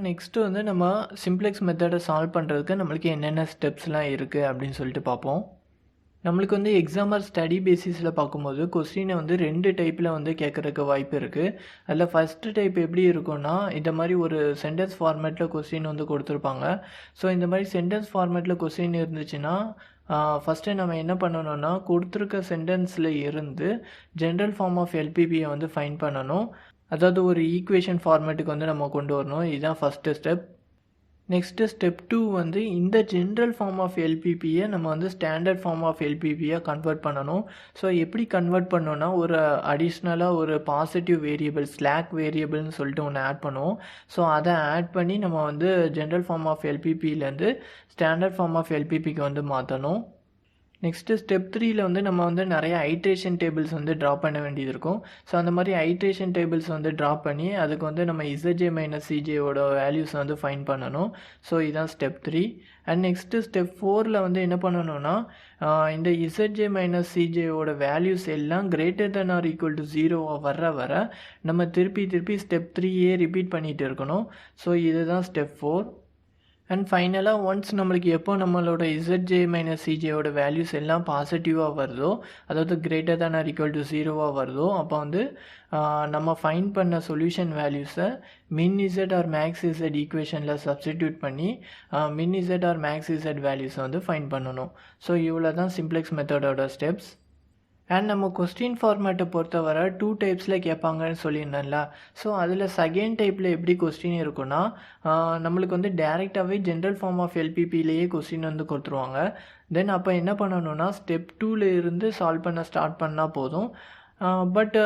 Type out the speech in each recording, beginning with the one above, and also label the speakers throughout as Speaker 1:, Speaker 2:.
Speaker 1: Next வந்து நம்ம simplex மெத்தடை சால்வ் பண்ணுறதுக்கு நம்மளுக்கு என்னென்ன ஸ்டெப்ஸ்லாம் இருக்குது அப்படின்னு சொல்லிட்டு பார்ப்போம். நம்மளுக்கு வந்து எக்ஸாம் ஆர் ஸ்டடி பேசிஸில் பார்க்கும்போது கொஸ்டினை வந்து 2 டைப்பில் வந்து கேட்குறதுக்கு வாய்ப்பு இருக்குது. அதில் ஃபஸ்ட்டு டைப் எப்படி இருக்கும்னா, இந்த மாதிரி ஒரு சென்டென்ஸ் ஃபார்மேட்டில் கொஸ்டின் வந்து கொடுத்துருப்பாங்க. ஸோ இந்த மாதிரி சென்டென்ஸ் ஃபார்மேட்டில் கொஸ்டின் இருந்துச்சுன்னா ஃபஸ்ட்டு நம்ம என்ன பண்ணணும்னா, கொடுத்துருக்க சென்டென்ஸில் இருந்து ஜென்ரல் ஃபார்ம் ஆஃப் எல்பிபியை வந்து ஃபைண்ட் பண்ணணும். அதாவது ஒரு ஈக்குவேஷன் ஃபார்மேட்டுக்கு வந்து நம்ம கொண்டு வரணும். இதுதான் ஃபஸ்ட்டு ஸ்டெப். நெக்ஸ்ட்டு ஸ்டெப் 2 வந்து இந்த ஜென்ரல் ஃபார்ம் ஆஃப் எல்பிபியை நம்ம வந்து ஸ்டாண்டர்ட் ஃபார்ம் ஆஃப் எல்பிபியாக கன்வெர்ட் பண்ணணும். ஸோ எப்படி கன்வெர்ட் பண்ணோன்னா, ஒரு அடிஷ்னலாக ஒரு பாசிட்டிவ் வேரியபிள் ஸ்லாக் வேரியபிள்னு சொல்லிட்டு ஒன்று ஆட் பண்ணுவோம். ஸோ அதை ஆட் பண்ணி நம்ம வந்து ஜென்ரல் ஃபார்ம் ஆஃப் எல்பிபியிலேருந்து ஸ்டாண்டர்ட் ஃபார்ம் ஆஃப் எல்பிபிக்கு வந்து மாற்றணும். நெக்ஸ்ட்டு ஸ்டெப் 3ல வந்து நம்ம வந்து நிறைய ஐட்ரேஷன் டேபிள்ஸ் வந்து ட்ரா பண்ண வேண்டியது இருக்கும். ஸோ அந்த மாதிரி ஐட்ரேஷன் டேபிள்ஸ் வந்து ட்ரா பண்ணி அதுக்கு வந்து நம்ம இசட்ஜே மைனஸ் சிஜேவோட வேல்யூஸ் வந்து ஃபைண்ட் பண்ணணும். ஸோ இதுதான் ஸ்டெப் 3. அண்ட் நெக்ஸ்ட்டு ஸ்டெப் 4ல் வந்து என்ன பண்ணணும்னா, இந்த இசட்ஜே மைனஸ் சிஜேவோட வேல்யூஸ் எல்லாம் greater than or equal to 0 வர நம்ம திருப்பி ஸ்டெப் 3யே ரிப்பீட் பண்ணிகிட்டு இருக்கணும். ஸோ இதுதான் ஸ்டெப் 4. அண்ட் ஃபைனலாக ஒன்ஸ் நம்மளுக்கு எப்போ நம்மளோட இசட்ஜே மைனஸ் சிஜேவோட வேல்யூஸ் எல்லாம் பாசிட்டிவாக வருதோ, அதாவது greater than or equal to 0 வருதோ, அப்போ வந்து நம்ம ஃபைண்ட் பண்ண சொல்யூஷன் வேல்யூஸை மின் இசட் ஆர் மேக்ஸ் இசட் ஈக்குவேஷனில் சப்ஸ்டிடியூட் பண்ணி மின் இசட் ஆர் மேக்ஸ் இசட் வேல்யூஸை வந்து ஃபைண்ட் பண்ணணும். ஸோ இவ்வளோ தான் சிம்ப்ளெக்ஸ் மெத்தடோட ஸ்டெப்ஸ். அண்ட் நம்ம கொஸ்டின் ஃபார்மேட்டை பொறுத்தவரை 2 டைப்ஸில் கேட்பாங்கன்னு சொல்லியிருந்தேன்ல. ஸோ அதில் செகண்ட் டைப்பில் எப்படி கொஸ்டின் இருக்குன்னா, நம்மளுக்கு வந்து டேரெக்டாகவே ஜென்ரல் ஃபார்ம் ஆஃப் எல்பிபிலேயே கொஸ்டின் வந்து கொடுத்துருவாங்க. தென் அப்போ என்ன பண்ணணும்னா, ஸ்டெப் 2ல் இருந்து சால்வ் பண்ண ஸ்டார்ட் பண்ணால் போதும். பட்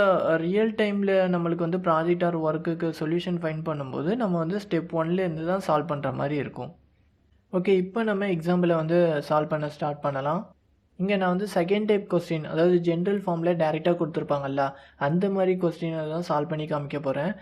Speaker 1: ரியல் டைமில் நம்மளுக்கு வந்து ப்ராஜெக்ட் ஆர் ஒர்க்குக்கு சொல்யூஷன் ஃபைண்ட் பண்ணும்போது நம்ம வந்து ஸ்டெப் 1லேருந்து தான் சால்வ் பண்ணுற மாதிரி இருக்கும். ஓகே, இப்போ நம்ம எக்ஸாம்பிளை வந்து சால்வ் பண்ண ஸ்டார்ட் பண்ணலாம். இங்கே நான் வந்து செகண்ட் டைப் கொஸ்டின், அதாவது ஜென்ரல் ஃபார்மில் டேரெக்டாக கொடுத்துருப்பாங்கல்ல, அந்த மாதிரி கொஸ்டினை தான் சால்வ் பண்ணி காமிக்க போகிறேன்.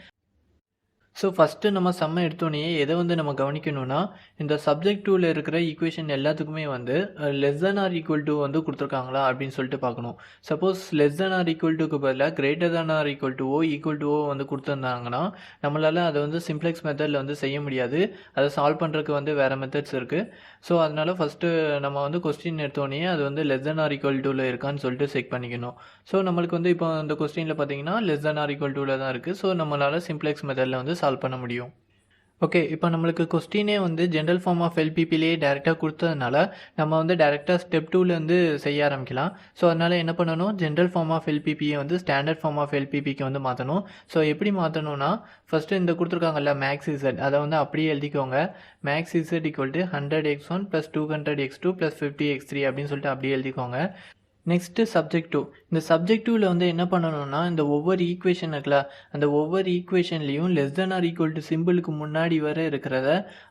Speaker 1: ஸோ ஃபஸ்ட்டு நம்ம சம்ம எடுத்தோடனே எதை வந்து நம்ம கவனிக்கணும்னா, இந்த சப்ஜெக்ட் 2ல் இருக்கிற ஈக்குவேஷன் எல்லாத்துக்குமே வந்து less than or equal to வந்து கொடுத்துருக்காங்களா அப்படின்னு சொல்லிட்டு பார்க்கணும். Suppose less than or equal டுக்கு பதிலாக greater than or equal to equal to வந்து கொடுத்துருந்தாங்கன்னா நம்மளால் அதை வந்து சிம்ப்ளெக்ஸ் மெத்தடில் வந்து செய்ய முடியாது. அதை சால்வ் பண்ணுறதுக்கு வந்து வேறு மெத்தட்ஸ் இருக்குது. ஸோ அதனால் ஃபஸ்ட்டு நம்ம வந்து கொஸ்டின் எடுத்தோடனே அது வந்து லெஸ் தென் ஆர் ஈக்குவல் டுவில் இருக்கான்னு சொல்லிட்டு செக் பண்ணிக்கணும். ஸோ நம்மளுக்கு வந்து இப்போ அந்த கொஸ்டினில் பார்த்தீங்கன்னா லெஸ் தென் ஆர் ஈக்குவல் டுவில் தான் இருக்குது. ஸோ நம்மளால் சிம்ப்ளெக்ஸ் மெத்தடில் வந்து சால்வ் பண்ண முடியும். ஓகே, இப்போ நம்மளுக்கு கொஸ்டினே வந்து ஜென்ரல் ஃபார்ம் ஆஃப் எல்பிபிலேயே டேரெக்டாக கொடுத்ததுனால நம்ம வந்து டேரெக்டாக ஸ்டெப் 2லேருந்து செய்ய ஆரம்பிக்கலாம். ஸோ அதனால் என்ன பண்ணணும், ஜென்ரல் ஃபார்ம் ஆஃப் எல்பிபியை வந்து ஸ்டாண்டர்ட் ஃபார்ம் ஆஃப் எல்பிபிக்கு வந்து மாற்றணும். ஸோ எப்படி மாற்றணும்னா, ஃபஸ்ட்டு இந்த கொடுத்துருக்காங்கல்ல மேக்ஸ் இசட், அதை வந்து அப்படியே எழுதிக்கோங்க. Maths Z equal to 100x1 + 200x2 + 50x3 அப்படின்னு சொல்லிட்டு அப்படியே எழுதிக்கோங்க. Next subject 2. இந்த சப்ஜெக்ட் 2வில் வந்து என்ன பண்ணணும்னா, இந்த ஒவ்வொரு ஈக்குவேஷன் இருக்குல்ல, அந்த ஒவ்வொரு ஈக்குவேஷன்லேயும் less than or equal to சிம்பிளுக்கு முன்னாடி வர இருக்கிறத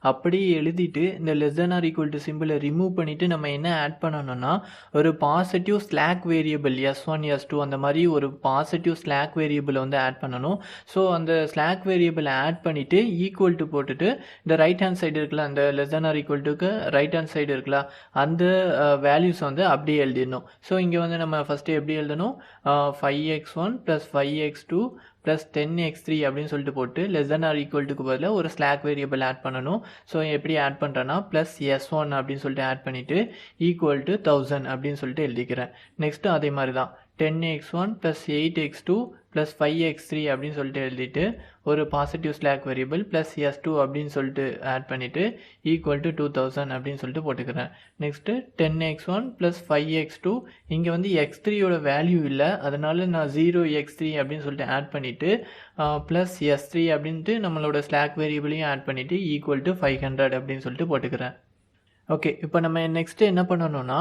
Speaker 1: அப்படியே எழுதிட்டு இந்த less than or equal to சிம்பிளை ரிமூவ் பண்ணிவிட்டு நம்ம என்ன ஆட் பண்ணணும்னா, ஒரு positive slack variable S1 S2 அந்த மாதிரி ஒரு பாசிட்டிவ் ஸ்லாக் வேரியபிளை வந்து ஆட் பண்ணணும். ஸோ அந்த ஸ்லாக் வேரியபிளை ஆட் பண்ணிவிட்டு ஈக்குவல் டு போட்டுட்டு இந்த ரைட் ஹேண்ட் சைடு இருக்குல்ல, அந்த லெஸ் தென் ஆர் ஈக்குவல் டுக்கு ரைட் ஹேண்ட் சைடு இருக்குல்ல, அந்த வேல்யூஸ் வந்து அப்படியே எழுதிடணும். ஸோ இங்கே வந்து நம்ம ஃபஸ்ட்டு எப்படி எழுதணும், 5x1 + 5x2 + 10x3 அப்படின்னு சொல்லிட்டு போட்டு லெஸ் தென் ஆர் ஈக்குவல் டுக்கு பதிலாக ஒரு ஸ்லாக் வேரியபிள் ஆட் பண்ணணும். ஸோ எப்படி ஆட் பண்ணுறேன்னா, +S1 அப்படின்னு சொல்லிட்டு ஆட் பண்ணிவிட்டு ஈக்குவல் டு 1000 அப்படின்னு சொல்லிட்டு எழுதிக்கிறேன். நெக்ஸ்ட்டு அதே மாதிரி தான் 10x1 + 8x2 + 5x3 அப்படின்னு சொல்லிட்டு எழுதிட்டு ஒரு பாசிட்டிவ் ஸ்லாக் வேரியபிள் +S2 அப்படின்னு சொல்லிட்டு ஆட் பண்ணிவிட்டு ஈக்குவல் டு 2000 அப்படின்னு சொல்லிட்டு போட்டுக்கிறேன். நெக்ஸ்ட்டு 10x1 + 5x2, இங்கே வந்து x3யோட வேல்யூ இல்லை, அதனால நான் 0x3 அப்படின்னு சொல்லிட்டு ஆட் பண்ணிவிட்டு +S3 அப்படின்ட்டு நம்மளோட ஸ்லாக் வேரியபிளையும் ஆட் பண்ணிவிட்டு ஈக்குவல் டு 500 அப்படின்னு சொல்லிட்டு போட்டுக்கிறேன். ஓகே, இப்போ நம்ம நெக்ஸ்ட்டு என்ன பண்ணணும்னா,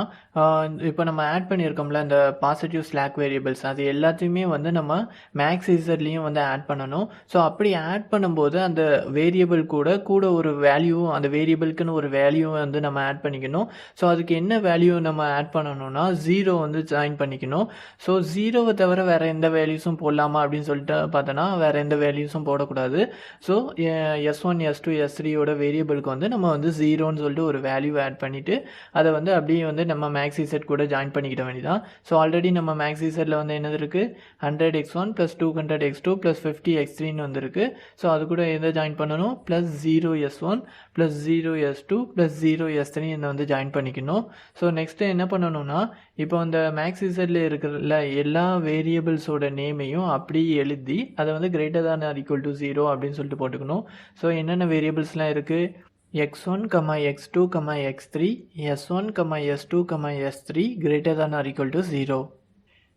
Speaker 1: இப்போ நம்ம ஆட் பண்ணியிருக்கோம்ல இந்த பாசிட்டிவ் ஸ்லாக் வேரியபிள்ஸ், அது எல்லாத்தையுமே வந்து நம்ம மேக்ஸ் இசட்லேயும் வந்து ஆட் பண்ணணும். ஸோ அப்படி ஆட் பண்ணும்போது அந்த வேரியபிள் கூட ஒரு வேல்யூ, அந்த வேரியபிளுக்குன்னு ஒரு வேல்யூ வந்து நம்ம ஆட் பண்ணிக்கணும். ஸோ அதுக்கு என்ன வேல்யூ நம்ம ஆட் பண்ணணும்னா 0 வந்து ஜாயின் பண்ணிக்கணும். ஸோ 0வை தவிர வேறு எந்த வேல்யூஸும் போடலாமா அப்படின்னு சொல்லிட்டு பார்த்தோன்னா வேறு எந்த வேல்யூஸும் போடக்கூடாது. ஸோ S1 S2 S3யோட வேரியபிளுக்கு வந்து நம்ம வந்து 0ன்னு சொல்லிட்டு ஒரு வேல்யூ ஆட் பண்ணிவிட்டு அதை வந்து அப்படியே வந்து நம்ம மேக்ஸ் இசட் கூட ஜாயின் பண்ணிக்கிட்ட வேண்டியதான். ஸோ ஆல்ரெடி நம்ம மேக்ஸ் இசட்டில் வந்து என்னது இருக்குது, 100x1 + 200x2 + 50x3ன்னு வந்துருக்கு. ஸோ அது கூட எதை ஜாயின் பண்ணணும், +0s1 + 0s2 + 0s3 இதை வந்து ஜாயின் பண்ணிக்கணும். ஸோ நெக்ஸ்ட்டு என்ன பண்ணணும்னா, இப்போ அந்த மேக்ஸ் இசட்டில் இருக்கிற எல்லா வேரியபிள்ஸோட நேமையும் அப்படி எழுதி அதை வந்து greater than or equal to 0 அப்படின்னு சொல்லிட்டு போட்டுக்கணும். ஸோ என்னென்ன வேரியபிள்ஸ்லாம் இருக்குது, x1, x2, x3, s1, s2, s3 greater than or equal to 0.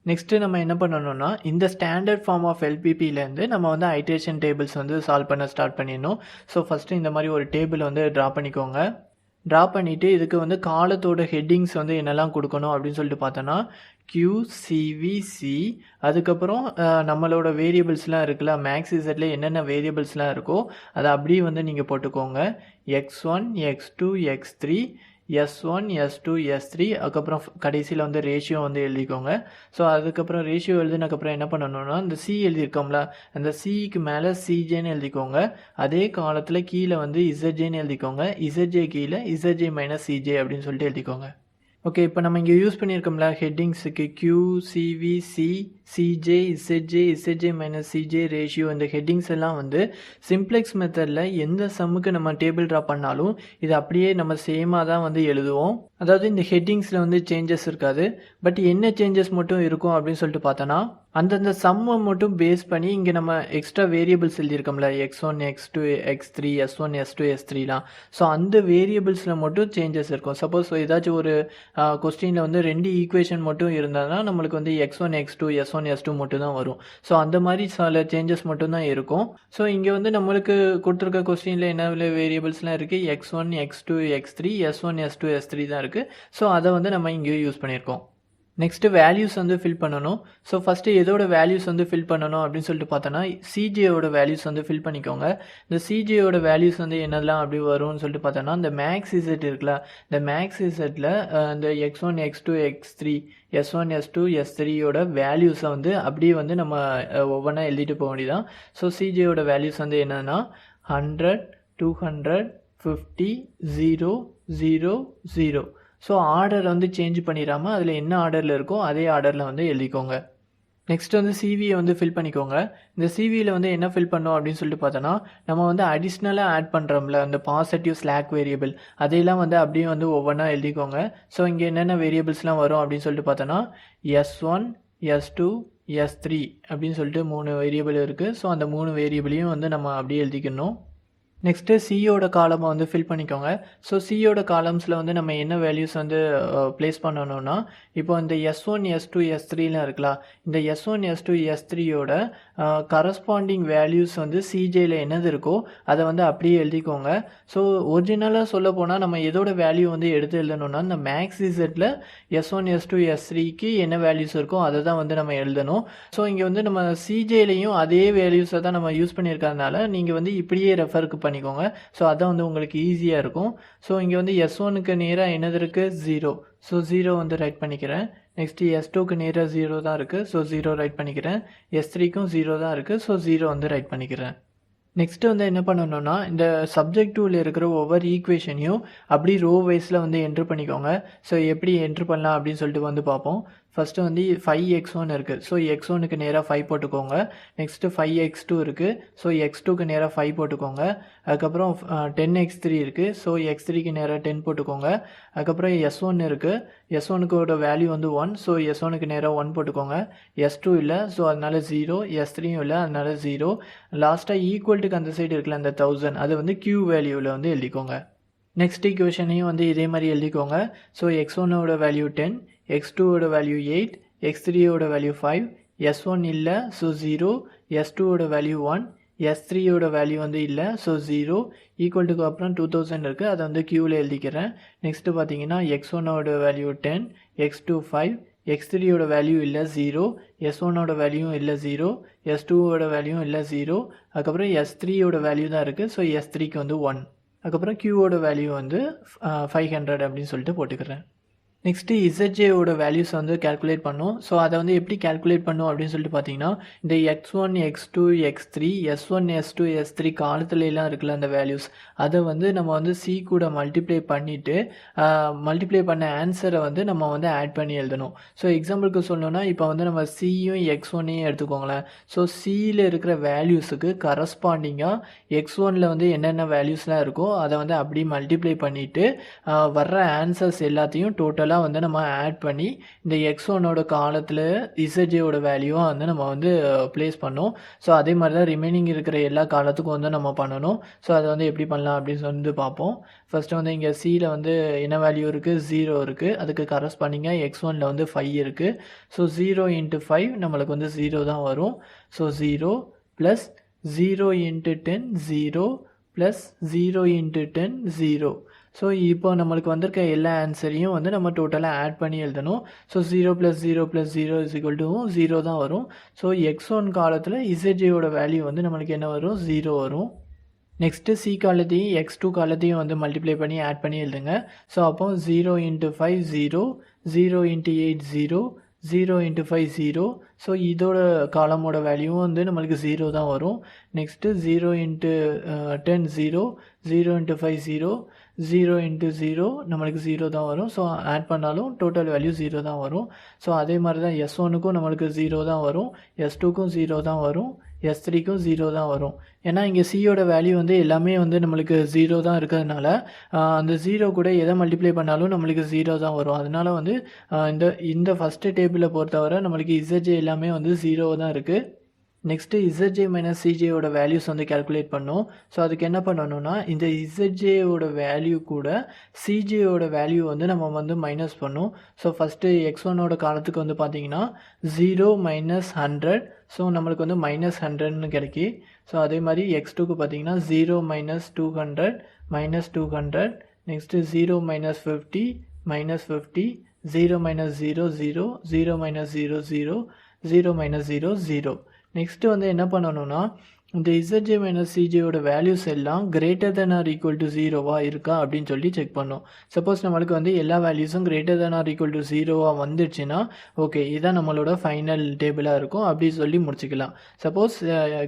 Speaker 1: Next நம்ம என்ன பண்ணணும்னா, இந்த ஸ்டாண்டர்ட் ஃபார்ம் ஆஃப் எல்பிபிலேருந்து நம்ம வந்து ஐட்ரேஷன் டேபிள்ஸ் வந்து சால்வ் பண்ண ஸ்டார்ட் பண்ணிடணும். ஸோ ஃபஸ்ட்டு இந்த மாதிரி ஒரு டேபிள் வந்து ட்ரா பண்ணிக்கோங்க. ட்ரா பண்ணிவிட்டு இதுக்கு வந்து காலத்தோட ஹெட்டிங்ஸ் வந்து என்னெல்லாம் கொடுக்கணும் அப்படின்னு சொல்லிட்டு பார்த்தோன்னா, QCVC, அதுக்கப்புறம் நம்மளோட வேரியபிள்ஸ்லாம் இருக்குல்ல, மேக்ஸ் இசட்டில் என்னென்ன வேரியபிள்ஸ்லாம் இருக்கோ அதை அப்படியே வந்து நீங்கள் போட்டுக்கோங்க. x1, x2, x3, s1, s2, s3, அதுக்கப்புறம் கடைசியில் வந்து ரேஷியோ வந்து எழுதிக்கோங்க. ஸோ அதுக்கப்புறம் ரேஷியோ எழுதினதுக்கப்புறம் என்ன பண்ணணும்னா, இந்த சி எழுதியிருக்கோம்ல, அந்த சிக்கு மேலே சிஜேன்னு எழுதிக்கோங்க. அதே காலத்தில் கீழே வந்து இசட்ஜேன்னு எழுதிக்கோங்க. இசட்ஜே கீழே இசட்ஜே - சிஜே அப்படின்னு சொல்லிட்டு எழுதிக்கோங்க. ஓகே, இப்போ நம்ம இங்கே யூஸ் பண்ணியிருக்கோம்ல ஹெட்டிங்ஸுக்கு QCVC, CJ, ZJ, ZJ - CJ, ratio, இந்த ஹெட்டிங்ஸ் எல்லாம் வந்து சிம்ப்ளெக்ஸ் மெத்தடில் எந்த சம்முக்கு நம்ம டேபிள் ட்ரா பண்ணாலும் இது அப்படியே நம்ம சேமாக தான் வந்து எழுதுவோம். அதாவது இந்த ஹெட்டிங்ஸில் வந்து சேஞ்சஸ் இருக்காது. பட் என்ன சேஞ்சஸ் மட்டும் இருக்கும் அப்படின்னு சொல்லிட்டு பார்த்தோன்னா, அந்தந்த சம்மை மட்டும் பேஸ் பண்ணி இங்கே நம்ம எக்ஸ்ட்ரா வேரியபிள்ஸ் எழுதியிருக்கோம்ல, x1, x2, x3, s1, s2, s3லாம். ஸோ அந்த வேரியபிள்ஸில் மட்டும் சேஞ்சஸ் இருக்கும். சப்போஸ் ஏதாச்சும் ஒரு கொஸ்டினில் வந்து 2 ஈக்குவேஷன் மட்டும் இருந்தால்னா நம்மளுக்கு வந்து x1, x2, s1, s2 மட்டும் தான் வரும். ஸோ அந்த மாதிரி சில சேஞ்சஸ் மட்டும் தான் இருக்கும். ஸோ இங்கே வந்து நம்மளுக்கு கொடுத்துருக்க கொஸ்டினில் என்ன வேரியபிள்ஸ்லாம் இருக்குது, x1, x2, x3, s1, s2, s3 தான் இருக்குது. ஸோ அதை வந்து நம்ம இங்கேயும் யூஸ் பண்ணியிருக்கோம். நெக்ஸ்ட்டு வேல்யூஸ் வந்து ஃபில் பண்ணணும். ஸோ ஃபஸ்ட்டு எதோட வேல்யூஸ் வந்து ஃபில் பண்ணணும் அப்படின்னு சொல்லிட்டு பார்த்தோன்னா, சிஜேயோட வேல்யூஸ் வந்து ஃபில் பண்ணிக்கோங்க. இந்த சிஜேயோட வேல்யூஸ் வந்து என்னெல்லாம் அப்படி வரும்னு சொல்லிட்டு பார்த்தோன்னா, இந்த மேக்ஸ் இசட் இருக்குல்ல, இந்த மேக்ஸ் இசட்டில் இந்த x1, x2, x3, s1, s2, s3யோட வேல்யூஸை வந்து அப்படியே வந்து நம்ம ஒவ்வொன்றா எழுதிட்டு போக வேண்டியதான். ஸோ சிஜேயோட வேல்யூஸ் வந்து என்னென்னா 100, 200, 50, 0, 0, 0. ஸோ ஆர்டர் வந்து சேஞ்ச் பண்ணிடாமல் அதில் என்ன ஆர்டரில் இருக்கோ அதே ஆர்டரில் வந்து எழுதிக்கோங்க. நெக்ஸ்ட் வந்து சிவியை வந்து ஃபில் பண்ணிக்கோங்க. இந்த சிவியில் வந்து என்ன ஃபில் பண்ணோம் அப்படின்னு சொல்லிட்டு பார்த்தோன்னா, நம்ம வந்து அடிஷ்னலாக ஆட் பண்ணுறோம்ல அந்த பாசிட்டிவ் ஸ்லாக் வேரியபிள், அதையெல்லாம் வந்து அப்படியே வந்து ஒவ்வொன்றா எழுதிக்கோங்க. ஸோ இங்கே என்னென்ன வேரியபிள்ஸ்லாம் வரும் அப்படின்னு சொல்லிட்டு பார்த்தோன்னா, s1, s2, s3 அப்படின்னு சொல்லிட்டு 3 வேரியபிள் இருக்குது. ஸோ அந்த 3 வேரியபிளையும் வந்து நம்ம அப்படியே எழுதிக்கணும். நெக்ஸ்ட்டு சியோட காலமை வந்து ஃபில் பண்ணிக்கோங்க. ஸோ சியோட காலம்ஸில் வந்து நம்ம என்ன வேல்யூஸ் வந்து ப்ளேஸ் பண்ணணும்னா, இப்போ இந்த s1, s2, s3லாம் இருக்கலாம், இந்த s1, s2, s3யோட கரஸ்பாண்டிங் வேல்யூஸ் வந்து சிஜேயில் என்னது இருக்கோ அதை வந்து அப்படியே எழுதிக்கோங்க. ஸோ ஒரிஜினலாக சொல்ல போனால் நம்ம எதோட வேல்யூ வந்து எடுத்து எழுதணும்னா, இந்த மேக்ஸ் இசட்டில் s1, s2, s3க்கு என்ன வேல்யூஸ் இருக்கோ அதை தான் வந்து நம்ம எழுதணும். ஸோ இங்கே வந்து நம்ம சிஜேலையும் அதே வேல்யூஸை தான் நம்ம யூஸ் பண்ணியிருக்கிறதுனால நீங்கள் வந்து இப்படியே ரெஃபருக்கு பண்ணிக்கோங்க. ஸோ அதான் வந்து உங்களுக்கு ஈஸியாக இருக்கும். ஸோ இங்கே வந்து s1க்கு நேராக என்னது இருக்குது, 0. ஸோ 0 வந்து ரைட் பண்ணிக்கிறேன். நெக்ஸ்ட்டு s2க்கு நேராக 0 தான் இருக்குது. ஸோ 0 ரைட் பண்ணிக்கிறேன். s3க்கும் 0 தான் இருக்குது. ஸோ 0 வந்து ரைட் பண்ணிக்கிறேன். நெக்ஸ்ட்டு வந்து என்ன பண்ணணும்னா, இந்த சப்ஜெக்ட் டூவில் இருக்கிற ஒவ்வொரு ஈக்குவேஷனையும் அப்படி ரோ வைஸில் வந்து என்ட்ரு பண்ணிக்கோங்க. ஸோ எப்படி என்ட்ரு பண்ணலாம் அப்படின்னு சொல்லிட்டு வந்து பார்ப்போம். ஃபஸ்ட்டு வந்து 5x1 இருக்குது. ஸோ x1க்கு நேராக 5 போட்டுக்கோங்க. நெக்ஸ்ட்டு 5x2 இருக்குது. ஸோ x2க்கு நேராக 5 போட்டுக்கோங்க. அதுக்கப்புறம் 10x3 இருக்குது. ஸோ x3க்கு நேராக 10 போட்டுக்கோங்க. அதுக்கப்புறம் s1 இருக்குது. s1க்கோட வேல்யூ வந்து 1. ஸோ s1க்கு நேராக 1 போட்டுக்கோங்க. s2 இல்லை, ஸோ அதனால 0. s3யும் இல்லை, அதனால 0. லாஸ்ட்டாக ஈக்குவல்ட்டுக்கு அந்த சைடு இருக்குல்ல, அந்த 1000, அது வந்து q வேல்யூவில் வந்து எழுதிக்கோங்க. நெக்ஸ்ட் ஈக்குவேஷனையும் வந்து இதே மாதிரி எழுதிக்கோங்க. ஸோ x1ஓட வேல்யூ 10, x2ஓட வேல்யூ 8, x3ஓட வேல்யூ 5, s1 இல்லை, ஸோ 0, s2ஓட வேல்யூ 1, s3ஓட வேல்யூ வந்து இல்லை, ஸோ 0. ஈக்குவல்ட்டுக்கு அப்புறம் 2000 இருக்குது, அதை வந்து க்யூவில் எழுதிக்கிறேன். நெக்ஸ்ட்டு பார்த்தீங்கன்னா x1ஓட வேல்யூ 10, x2 5, x3ஓட வேல்யூ இல்லை, 0, s1ஓட வேல்யூ இல்லை, 0, s2ஓட வேல்யூ இல்லை, 0. அதுக்கப்புறம் s3ஓட வேல்யூ தான் இருக்குது. ஸோ s3க்கு வந்து 1. அதுக்கப்புறம் க்யூவோட வேல்யூ வந்து 500 அப்படின்னு சொல்லிட்டு போட்டுக்கிறேன். நெக்ஸ்ட்டு இசட்ஜேவோட வேல்யூஸ் வந்து கால்குலேட் பண்ணோம். ஸோ அதை வந்து எப்படி கால்குலேட் பண்ணோம் அப்படின்னு சொல்லிட்டு பார்த்தீங்கன்னா, இந்த x1, x2, x3, s1, s2, s3 காலத்துலலாம் இருக்குல்ல அந்த வேல்யூஸ், அதை வந்து நம்ம வந்து c கூட மல்டிப்ளை பண்ணிவிட்டு மல்டிப்ளை பண்ண ஆன்சரை வந்து நம்ம வந்து ஆட் பண்ணி எழுதணும். ஸோ எக்ஸாம்பிளுக்கு சொல்லணும்னா இப்போ வந்து நம்ம சியும் x1ஐயும் எடுத்துக்கோங்களேன். ஸோ சியில் இருக்கிற வேல்யூஸுக்கு கரஸ்பாண்டிங்காக x1ல் வந்து என்னென்ன வேல்யூஸ்லாம் இருக்கோ அதை வந்து அப்படி மல்டிப்ளை பண்ணிவிட்டு வர்ற ஆன்சர்ஸ் எல்லாத்தையும் டோட்டலாக வந்து நம்ம ஆட் பண்ணி இந்த x1ஓட காலத்தில் இசட்ஜேவோட வேல்யூவை வந்து நம்ம வந்து ப்ளேஸ் பண்ணோம். ஸோ அதே மாதிரி தான் ரிமைனிங் இருக்கிற எல்லா காலத்துக்கும் வந்து நம்ம பண்ணணும். ஸோ அதை வந்து எப்படி பண்ணலாம் அப்படின்னு வந்து பார்ப்போம். ஃபஸ்ட்டு வந்து இங்கே சியில் வந்து என்ன வேல்யூ இருக்குது, 0 இருக்குது. அதுக்கு கரஸ்பாண்டிங்காக x1ல் வந்து 5 இருக்குது. ஸோ 0 × 5 நம்மளுக்கு வந்து 0 தான் வரும். ஸோ 0 + 0 × 10 0 + 0 × 10 0. ஸோ இப்போ நம்மளுக்கு வந்திருக்க எல்லா ஆன்சரையும் வந்து நம்ம டோட்டலாக ஆட் பண்ணி எழுதணும். ஸோ 0 + 0 + 0 = 0 தான் வரும். ஸோ x1 காலத்தில் இசட்ஜேயோட வேல்யூ வந்து நம்மளுக்கு என்ன வரும், 0 வரும். நெக்ஸ்ட்டு சி காலத்தையும் x2 காலத்தையும் வந்து மல்டிப்ளை பண்ணி ஆட் பண்ணி எழுதுங்க. ஸோ அப்போ 0 × 5 0, 0 × 8 0, 0 × 5 0. ஸோ இதோட காலமோட வேல்யூவும் வந்து நம்மளுக்கு 0 தான் வரும். நெக்ஸ்ட்டு 0 × 10 0, 0 × 5 0, 0 × 0 நம்மளுக்கு 0 தான் வரும். ஸோ ஆட் பண்ணாலும் டோட்டல் வேல்யூ 0 தான் வரும். ஸோ அதே மாதிரி தான் s1க்கும் நம்மளுக்கு 0 தான் வரும், s2க்கும் 0 தான் வரும், s3க்கும் 0 தான் வரும். ஏன்னா இங்கே சியோட வேல்யூ வந்து எல்லாமே வந்து நம்மளுக்கு 0 தான் இருக்கிறதுனால அந்த 0 கூட எதை மல்டிப்ளை பண்ணாலும் நம்மளுக்கு 0 தான் வரும். அதனால வந்து இந்த ஃபஸ்ட்டு டேபிளை பொறுத்தவரை நம்மளுக்கு இசட்ஜே எல்லாமே வந்து 0 தான் இருக்குது. நெக்ஸ்ட்டு இசட்ஜே மைனஸ் சிஜேயோட வேல்யூஸ் வந்து கால்குலேட் பண்ணோம். ஸோ அதுக்கு என்ன பண்ணணும்னா, இந்த இசட்ஜேயோட வேல்யூ கூட சிஜேயோட வேல்யூ வந்து நம்ம வந்து மைனஸ் பண்ணோம். ஸோ ஃபஸ்ட்டு x1ஓட காலத்துக்கு வந்து பார்த்தீங்கன்னா 0 - 100. ஸோ நம்மளுக்கு வந்து -100ன்னு கிடைக்கி. ஸோ அதே மாதிரி x2க்கு பார்த்தீங்கன்னா 0 - 200 -200. நெக்ஸ்ட்டு 0 - 50 -50, 0 - 0 0, 0 - 0 0, 0 - 0 0. நெக்ஸ்ட்டு வந்து என்ன பண்ணணும்னா, இந்த இசட்ஜே மைனஸ் சிஜேயோட வேல்யூஸ் எல்லாம் greater than or equal to 0வா இருக்கா அப்படின்னு சொல்லி செக் பண்ணோம். சப்போஸ் நம்மளுக்கு வந்து எல்லா வேல்யூஸும் greater than or equal to 0வா வந்துடுச்சுன்னா ஓகே, இதுதான் நம்மளோட ஃபைனல் டேபிளாக இருக்கும் அப்படின்னு சொல்லி முடிச்சுக்கலாம். Suppose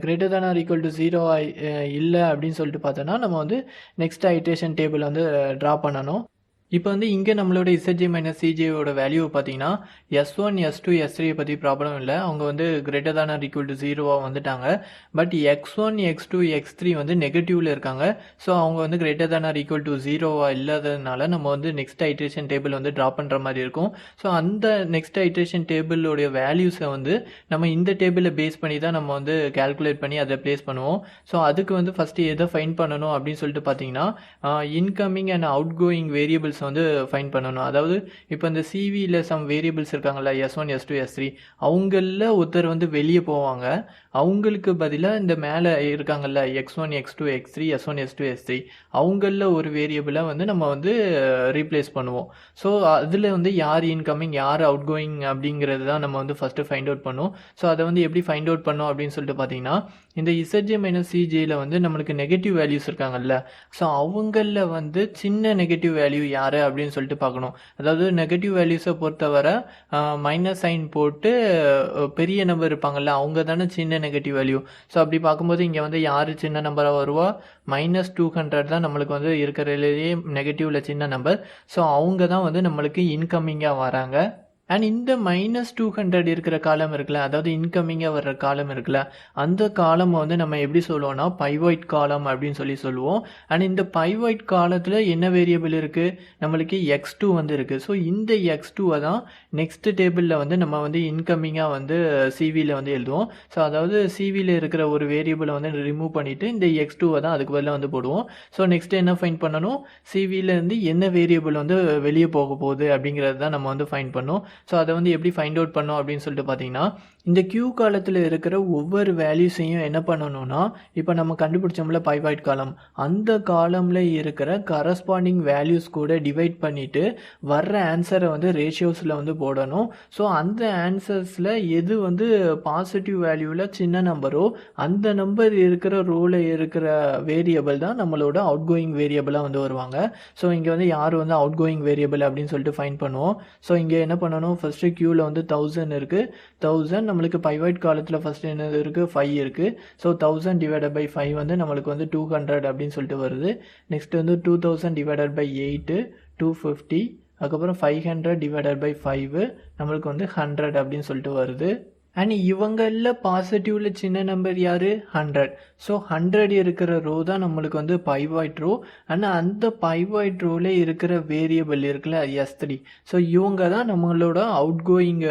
Speaker 1: greater than or equal to 0வா இல்லை அப்படின்னு சொல்லிட்டு பார்த்தோன்னா நம்ம வந்து நெக்ஸ்ட் ஐட்ரேஷன் டேபிள் வந்து ட்ரா பண்ணணும். இப்போ வந்து இங்கே நம்மளோட இசட்ஜே மைனஸ் சிஜேயோட வேல்யூவை பார்த்தீங்கன்னா s1, s2, s3 பற்றி ப்ராப்ளம் இல்லை. அவங்க வந்து greater than or equal to 0வாக வந்துட்டாங்க. பட் x1, x2, x3 வந்து நெகட்டிவில் இருக்காங்க. ஸோ அவங்க வந்து greater than or equal to 0வா இல்லாததுனால நம்ம வந்து நெக்ஸ்ட் ஐட்ரேஷன் டேபிள் வந்து ட்ரா பண்ணுற மாதிரி இருக்கும். ஸோ அந்த நெக்ஸ்ட் ஐட்ரேஷன் டேபிளோடைய வேல்யூஸை வந்து நம்ம இந்த டேபிளை பேஸ் பண்ணி தான் நம்ம வந்து கால்குலேட் பண்ணி அதை ப்ளேஸ் பண்ணுவோம். ஸோ அதுக்கு வந்து ஃபஸ்ட்டு எதை ஃபைண்ட் பண்ணணும் அப்படின்னு சொல்லிட்டு பார்த்தீங்கன்னா, incoming and out going variables வந்து ஃபைண்ட் பண்ணணும். அதாவது இப்போ இந்த சிவியில் சம் வேரியபிள்ஸ் இருக்காங்கல்ல, s1, s2, s3, அவங்களில் ஒருத்தர் வந்து வெளியே போவாங்க. அவங்களுக்கு பதிலாக இந்த மேலே இருக்காங்கல்ல x1, x2, x3, s1, s2, s3, அவங்களில் ஒரு வேரியபிளை வந்து நம்ம வந்து ரீப்ளேஸ் பண்ணுவோம். ஸோ அதில் வந்து யார் இன்கமிங் யார் அவுட் கோயிங் அப்படிங்கிறது தான் நம்ம வந்து ஃபஸ்ட்டு ஃபைண்ட் அவுட் பண்ணுவோம். ஸோ அதை வந்து எப்படி ஃபைண்ட் அவுட் பண்ணோம் அப்படின்னு சொல்லிட்டு பார்த்தீங்கன்னா, இந்த இசட்ஜே மைனஸ் சிஜேயில் வந்து நம்மளுக்கு நெகட்டிவ் வேல்யூஸ் இருக்காங்கல்ல, ஸோ அவங்களில் வந்து சின்ன நெகட்டிவ் வேல்யூ யார் அப்படின்னு சொல்லிட்டு பார்க்கணும். அதாவது நெகட்டிவ் வேல்யூஸை பொறுத்தவரை மைனஸ் சைன் போட்டு பெரிய நம்பர் இருப்பாங்கல்ல, அவங்க தானே சின்ன நெகட்டிவ் வேல்யூ. ஸோ அப்படி பார்க்கும்போது இங்கே வந்து யார் சின்ன நம்பராக வருவா, -200 தான் நம்மளுக்கு வந்து இருக்கிறதுலேயே நெகட்டிவில் சின்ன நம்பர். ஸோ அவங்க தான் வந்து நம்மளுக்கு இன்கமிங்காக வராங்க. அண்ட் இந்த -200 இருக்கிற காலம் இருக்குல்ல, அதாவது இன்கமிங்காக வர்ற காலம் இருக்குல்ல, அந்த காலம் வந்து நம்ம எப்படி சொல்லுவோம்னா பைவாய்ட் காலம் அப்படின்னு சொல்லி சொல்லுவோம். அண்ட் இந்த பைவாய்ட் காலத்தில் என்ன வேரியபிள் இருக்குது, நம்மளுக்கு x2 வந்து இருக்குது. ஸோ இந்த x2வை தான் நெக்ஸ்ட் டேபிளில் வந்து நம்ம வந்து இன்கமிங்காக வந்து சிவியில் வந்து எழுதுவோம். ஸோ அதாவது சிவியில் இருக்கிற ஒரு வேரியபிளை வந்து ரிமூவ் பண்ணிவிட்டு இந்த x2வை தான் அதுக்கு பதிலாக வந்து போடுவோம். ஸோ நெக்ஸ்ட்டு என்ன ஃபைண்ட் பண்ணணும், சிவியிலேருந்து என்ன வேரியபிள் வந்து வெளியே போக போகுது அப்படிங்கிறது தான் நம்ம வந்து ஃபைண்ட் பண்ணோம். ஸோ அதை வந்து எப்படி ஃபைண்ட் அவுட் பண்ணோம் அப்படின்னு சொல்லிட்டு பார்த்தீங்கன்னா, இந்த கியூ காலத்தில் இருக்கிற ஒவ்வொரு வேல்யூஸையும் என்ன பண்ணணும்னா, இப்போ நம்ம கண்டுபிடிச்சோம்ல பைவாய்ட் காலம், அந்த காலமில் இருக்கிற கரஸ்பாண்டிங் வேல்யூஸ் கூட டிவைட் பண்ணிவிட்டு வர்ற ஆன்சரை வந்து ரேஷியோஸில் வந்து போடணும். ஸோ அந்த ஆன்சர்ஸில் எது வந்து பாசிட்டிவ் வேல்யூவில் சின்ன நம்பரோ அந்த நம்பர் இருக்கிற ரோவில் இருக்கிற வேரியபிள் தான் நம்மளோட அவுட் கோயிங் வேரியபிளாக வந்து வருவாங்க. ஸோ இங்கே வந்து யார் வந்து அவுட் கோயிங் வேரியபிள் அப்படின்னு சொல்லிட்டு ஃபைண்ட் பண்ணுவோம். ஸோ இங்கே என்ன பண்ணணும், ஃபஸ்ட்டு கியூவில் வந்து 1000 இருக்குது. 1000 நம்மளுக்கு பைவாய்ட் காலத்தில் ஃபஸ்ட்டு என்னது இருக்குது, 5 இருக்குது. ஸோ 1000 டிவைடட் பை 5 வந்து நம்மளுக்கு வந்து 200 அப்படின்னு சொல்லிட்டு வருது. நெக்ஸ்ட் வந்து 2000 டிவைடட் பை 8 250. அதுக்கப்புறம் 500 டிவைடட் பை 5 நம்மளுக்கு வந்து 100 அப்படின்னு சொல்லிட்டு வருது. அண்ட் இவங்களில் பாசிட்டிவில் சின்ன நம்பர் யார், 100. ஸோ 100 இருக்கிற ரோ தான் நம்மளுக்கு வந்து பைவாய்ட் ரோ. ஆனால் அந்த பைவாய்ட் ரோவில் இருக்கிற வேரியபிள் இருக்குல்ல S3, ஸோ இவங்க தான் நம்மளோட அவுட் கோயிங்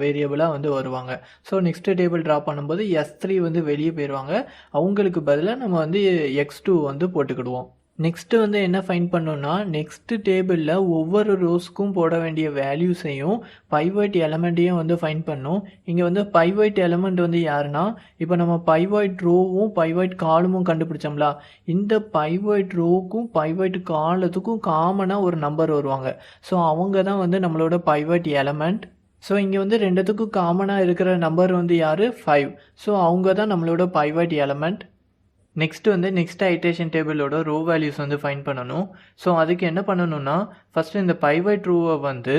Speaker 1: வேரியபிளாக வந்து வருவாங்க. ஸோ நெக்ஸ்ட் டேபிள் ட்ரா பண்ணும்போது S3 வந்து வெளியே போயிடுவாங்க. அவங்களுக்கு பதிலாக நம்ம வந்து X2 வந்து போட்டுக்கிடுவோம். நெக்ஸ்ட்டு வந்து என்ன ஃபைண்ட் பண்ணோன்னா, நெக்ஸ்ட்டு டேபிளில் ஒவ்வொரு ரோஸ்க்கும் போட வேண்டிய வேல்யூஸையும் பைவாய்ட் எலமெண்ட்டையும் வந்து ஃபைண்ட் பண்ணோம். இங்கே வந்து பைவாய்ட் எலமெண்ட் வந்து யாருன்னா, இப்போ நம்ம பைவாய்ட் ரோவும் பைவாய்ட் காலமும் கண்டுபிடிச்சோம்ல, இந்த பைவாய்ட் ரோவுக்கும் பைவாய்ட் காலத்துக்கும் காமனாக ஒரு நம்பர் வருவாங்க. ஸோ அவங்க தான் வந்து நம்மளோட பைவாய்ட் எலமெண்ட். ஸோ இங்கே வந்து ரெண்டுத்துக்கும் காமனாக இருக்கிற நம்பர் வந்து யார், 5. ஸோ அவங்க தான் நம்மளோட பைவாய்ட் எலமெண்ட். நெக்ஸ்ட்டு வந்து நெக்ஸ்ட் ஐட்ரேஷன் டேபிளோட ரோ வேல்யூஸ் வந்து ஃபைண்ட் பண்ணணும். ஸோ அதுக்கு என்ன பண்ணணும்னா, ஃபஸ்ட்டு இந்த பைவாய்ட் ரோவை வந்து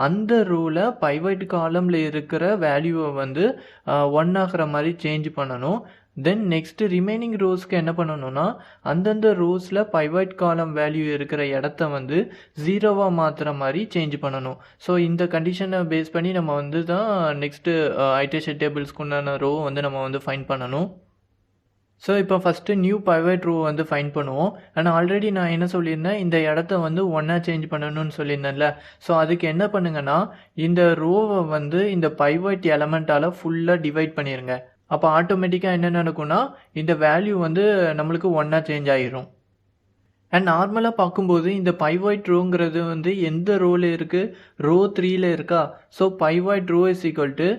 Speaker 1: அந்த ரோவில் பைவாய்ட் காலமில் இருக்கிற வேல்யூவை வந்து 1 ஆகிற மாதிரி சேஞ்ச் பண்ணணும். தென் நெக்ஸ்ட்டு ரிமைனிங் ரோஸ்க்கு என்ன பண்ணணும்னா, அந்தந்த ரோஸில் பைவாய்ட் காலம் வேல்யூ இருக்கிற இடத்த வந்து 0வாக மாற்றுற மாதிரி சேஞ்ச் பண்ணணும். ஸோ இந்த கண்டிஷனை பேஸ் பண்ணி நம்ம வந்து தான் நெக்ஸ்ட்டு ஐட்ரேஷன் டேபிள்ஸ்க்கு உண்டான ரோ வந்து நம்ம வந்து ஃபைண்ட் பண்ணணும். ஸோ இப்போ ஃபஸ்ட்டு நியூ பைவாய்ட் ரோ வந்து ஃபைண்ட் பண்ணுவோம். ஆனால் ஆல்ரெடி நான் என்ன சொல்லியிருந்தேன், இந்த இடத்த வந்து 1ஆக சேஞ்ச் பண்ணணும்னு சொல்லியிருந்தேன்ல. ஸோ அதுக்கு என்ன பண்ணுங்கன்னா, இந்த ரோவை வந்து இந்த பைவாய்ட் எலமெண்ட்டால் ஃபுல்லாக டிவைட் பண்ணிடுங்க. அப்போ ஆட்டோமேட்டிக்காக என்ன நடக்கும்னா, இந்த வேல்யூ வந்து நம்மளுக்கு 1ஆக சேஞ்ச் ஆகிரும். அண்ட் நார்மலாக பார்க்கும்போது இந்த பைவாய்ட் ரோங்கிறது வந்து எந்த ரோவில் இருக்குது, ரோ 3ல் இருக்கா. So pivot row is equal to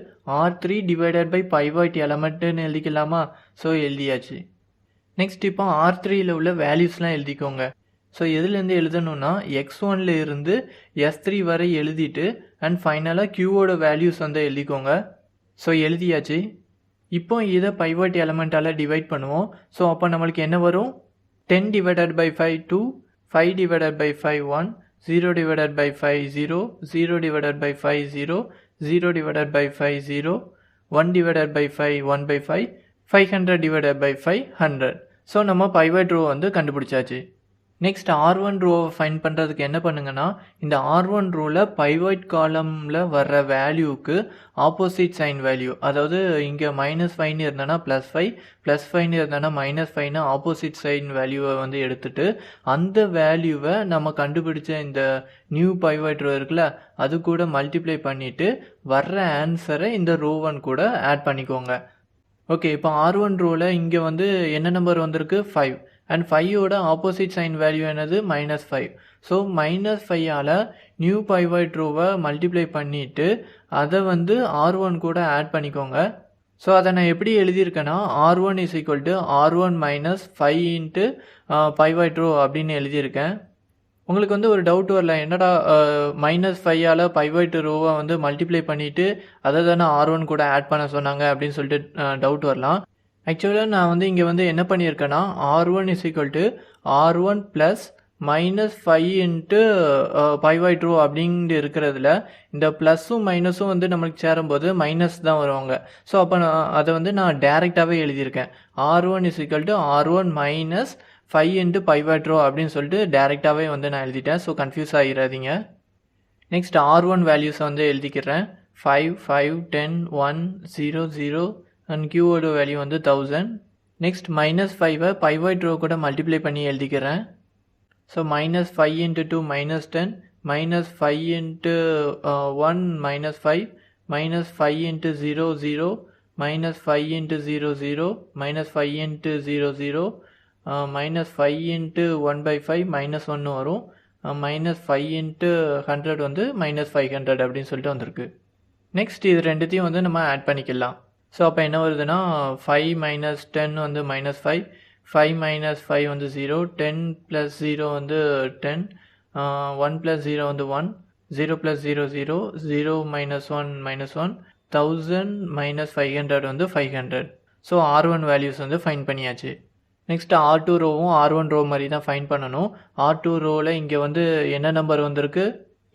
Speaker 1: R3 divided by pivot எலமெண்ட்டுன்னு எழுதிக்கலாமா. ஸோ எழுதியாச்சு. நெக்ஸ்ட் இப்போ R3யில் உள்ள வேல்யூஸ்லாம் எழுதிக்கோங்க. ஸோ எதுலேருந்து எழுதணும்னா, X1ல் இருந்து S3 வரை எழுதிட்டு அண்ட் ஃபைனலாக Qவோட வேல்யூஸ் வந்து எழுதிக்கோங்க. ஸோ எழுதியாச்சு. இப்போ இதை பைவாய்ட் எலமெண்ட்டால் டிவைட் பண்ணுவோம். ஸோ அப்போ நம்மளுக்கு என்ன வரும், 10 divided by 5 2, 5 divided by 5 1, 0 divided by 5 0, 0 divided by 5 0, 0 divided by 5 0, 1 divided by 5 1 by 5, 500 divided by 5 100. So நம்ம பைவாய்ட் ரோ வந்து கண்டுபிடிச்சாச்சு. நெக்ஸ்ட் R1 ரோவை ஃபைண்ட் பண்ணுறதுக்கு என்ன பண்ணுங்கன்னா, இந்த R1 ரோவில் பைவாய்ட் காலமில் வர்ற வேல்யூவுக்கு ஆப்போசிட் சைன் வேல்யூ, அதாவது இங்கே -5ன்னு இருந்தேன்னா +5, +5ன்னு இருந்தேன்னா -5ன்னு ஆப்போசிட் சைன் வேல்யூவை வந்து எடுத்துட்டு அந்த வேல்யூவை நம்ம கண்டுபிடிச்ச இந்த நியூ பைவாய்ட் ரோ இருக்குல்ல, அது கூட மல்டிப்ளை பண்ணிவிட்டு வர்ற ஆன்சரை இந்த ரோ 1 கூட ஆட் பண்ணிக்கோங்க. ஓகே, இப்போ R1 ரோவில் இங்கே வந்து என்ன நம்பர் வந்திருக்கு, 5. அண்ட் 5யோட ஆப்போசிட் சைன் வேல்யூ என்னது, -5. ஸோ -5ஆல் நியூ பைவாய்ட் ரோவை மல்டிப்ளை பண்ணிவிட்டு அதை வந்து R1 கூட ஆட் பண்ணிக்கோங்க. ஸோ அதை நான் எப்படி எழுதியிருக்கேன்னா, R1 is equal to R1 - 5 into pivot row அப்படின்னு எழுதியிருக்கேன். உங்களுக்கு வந்து ஒரு டவுட் வரல, என்னடா -5ஆல் பைவாய்ட் ரோவை வந்து மல்டிப்ளை பண்ணிவிட்டு அதை தானே R1 கூட ஆட் பண்ண சொன்னாங்க அப்படின்னு சொல்லிட்டு டவுட் வரலாம். ஆக்சுவலாக நான் வந்து இங்கே வந்து என்ன பண்ணியிருக்கேன்னா, R1 is equal to R1 plus -5 into pivot row அப்படின்ட்டு இருக்கிறதுல இந்த ப்ளஸ்ஸும் மைனஸும் வந்து நம்மளுக்கு சேரும்போது மைனஸ் தான் வருவாங்க. ஸோ அப்போ நான் அதை வந்து நான் டேரெக்டாகவே எழுதியிருக்கேன். R1 is equal to R1 minus 5 into pivot row அப்படின்னு சொல்லிட்டு டேரெக்டாகவே வந்து நான் எழுதிட்டேன். So confuse ஆகிடாதீங்க. நெக்ஸ்ட் R1 வேல்யூஸை வந்து எழுதிக்கிறேன். 5 5 10 1 0 0 அண்ட் Qவோட வேல்யூ வந்து 1000. நெக்ஸ்ட் -5ஐ பைவாய்ட் ரோ கூட மல்டிப்ளை பண்ணி எழுதிக்கிறேன். So -5 into 2 -10, -5 into 1 -5, -5 into 0 0, -5 into 0 0, -5 into 0 0, -5 into 1/5 -1 வரும். -5 இன்ட்டு 100 வந்து -500 அப்படின்னு சொல்லிட்டு வந்திருக்கு. நெக்ஸ்ட் இது ரெண்டுத்தையும் வந்து நம்ம ஆட் பண்ணிக்கலாம். ஸோ அப்போ என்ன வருதுன்னா 5 - 10 வந்து -5, 5 - 5 வந்து 0, 10 + 0 வந்து 10, 1 + 0 வந்து 1, 0 + 0 0, 0 - 1 -1, 1000 - 500 வந்து 500. ஸோ R1 வேல்யூஸ் வந்து ஃபைண்ட் பண்ணியாச்சு. நெக்ஸ்ட் R2 ரோவும் R1 ரோ மாதிரி தான் ஃபைண்ட் பண்ணணும். R2 ரோவில் இங்கே வந்து என்ன நம்பர் வந்திருக்கு